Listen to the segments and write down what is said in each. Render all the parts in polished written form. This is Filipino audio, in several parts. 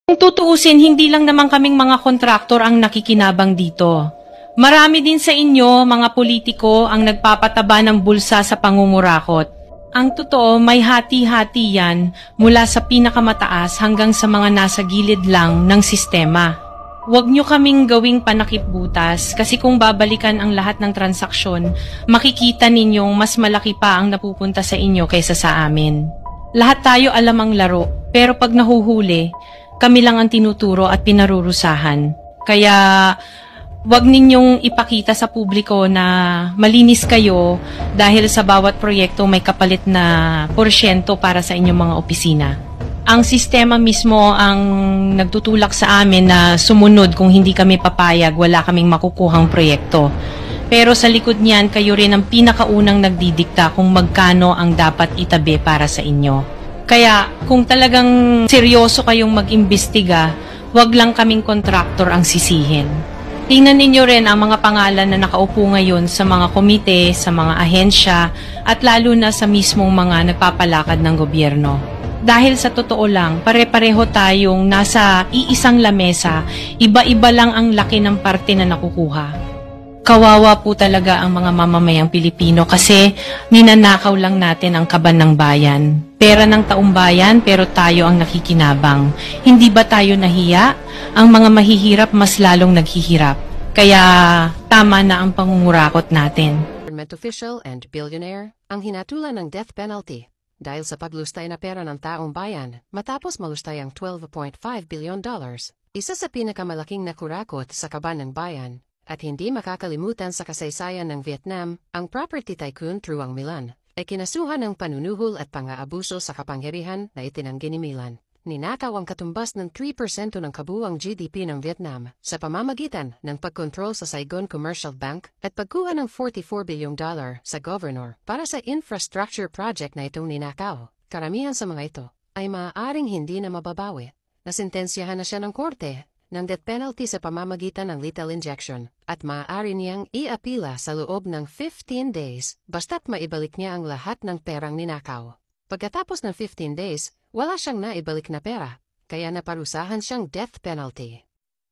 Kung tutuusin, hindi lang naman kaming mga kontraktor ang nakikinabang dito. Marami din sa inyo, mga politiko, ang nagpapataba ng bulsa sa pangungurakot. Ang totoo, may hati-hati yan mula sa pinakamataas hanggang sa mga nasa gilid lang ng sistema. Huwag nyo kaming gawing panakipbutas kasi kung babalikan ang lahat ng transaksyon, makikita ninyong mas malaki pa ang napupunta sa inyo kaysa sa amin. Lahat tayo alam ang laro, pero pag nahuhuli, kami lang ang tinuturo at pinarurusahan. Kaya wag ninyong ipakita sa publiko na malinis kayo dahil sa bawat proyekto may kapalit na porsyento para sa inyong mga opisina. Ang sistema mismo ang nagtutulak sa amin na sumunod. Kung hindi kami papayag, wala kaming makukuhang proyekto. Pero sa likod niyan, kayo rin ang pinakaunang nagdidikta kung magkano ang dapat itabi para sa inyo. Kaya kung talagang seryoso kayong mag-imbestiga, wag lang kaming kontraktor ang sisihin. Tingnan ninyo rin ang mga pangalan na nakaupo ngayon sa mga komite, sa mga ahensya, at lalo na sa mismong mga nagpapalakad ng gobyerno. Dahil sa totoo lang, pare-pareho tayong nasa iisang lamesa, iba-iba lang ang laki ng parte na nakukuha. Kawawa po talaga ang mga mamamayang Pilipino kasi ninanakaw lang natin ang kaban ng bayan. Pera ng taong bayan pero tayo ang nakikinabang. Hindi ba tayo nahiya? Ang mga mahihirap mas lalong naghihirap. Kaya tama na ang pangungurakot natin. Government official and billionaire ang hinatulan ng death penalty dahil sa paglustay na pera ng taong bayan matapos malustay ang $12.5 billion. Isa sa pinakamalaking nakurakot sa kaban ng bayan. At hindi makakalimutan sa kasaysayan ng Vietnam, ang property tycoon Truong Milan ay kinasuhan ng panunuhol at pang-aabuso sa kapangyarihan na itinanggi ni Milan. Ninakaw ang katumbas ng 3% ng kabuuang GDP ng Vietnam sa pamamagitan ng pagkontrol sa Saigon Commercial Bank at pagkuha ng $44 billion sa governor para sa infrastructure project na itong ninakaw. Karamihan sa mga ito ay maaaring hindi na mababawi. Nasintensyahan na siya ng korte ng death penalty sa pamamagitan ng lethal injection at maaari niyang iapila sa loob ng 15 days basta't maibalik niya ang lahat ng perang ninakaw. Pagkatapos ng 15 days, wala siyang naibalik na pera, kaya naparusahan siyang death penalty.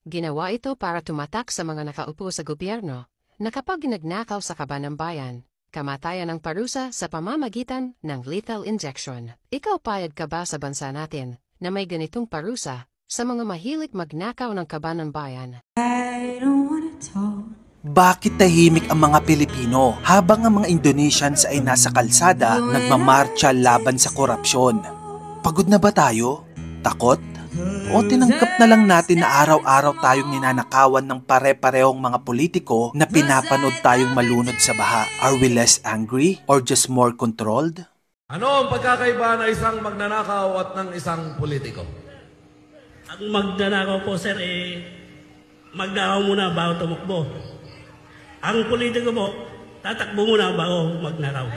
Ginawa ito para tumatak sa mga nakaupo sa gobyerno na kapag nagnakaw sa kaban ng bayan, kamatayan ang parusa sa pamamagitan ng lethal injection. Ikaw payag ka ba sa bansa natin na may ganitong parusa sa mga mahilig magnakaw ng kaban ng bayan? Bakit tahimik ang mga Pilipino habang ang mga Indonesians ay nasa kalsada nagmamarcha laban sa korupsyon? Pagod na ba tayo? Takot? O tinanggap na lang natin na araw-araw tayong ninanakawan ng pare-parehong mga politiko na pinapanood tayong malunod sa baha? Are we less angry or just more controlled? Ano ang pagkakaiba ng isang magnanakaw at ng isang politiko? Ang magnanakaw po, sir, magnakaw muna bago tumakbo. Ang politiko po, tatakbo muna bago magnakaw.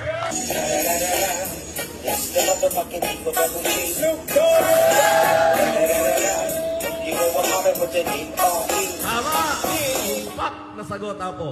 Tama! Pak na sagot, Apo.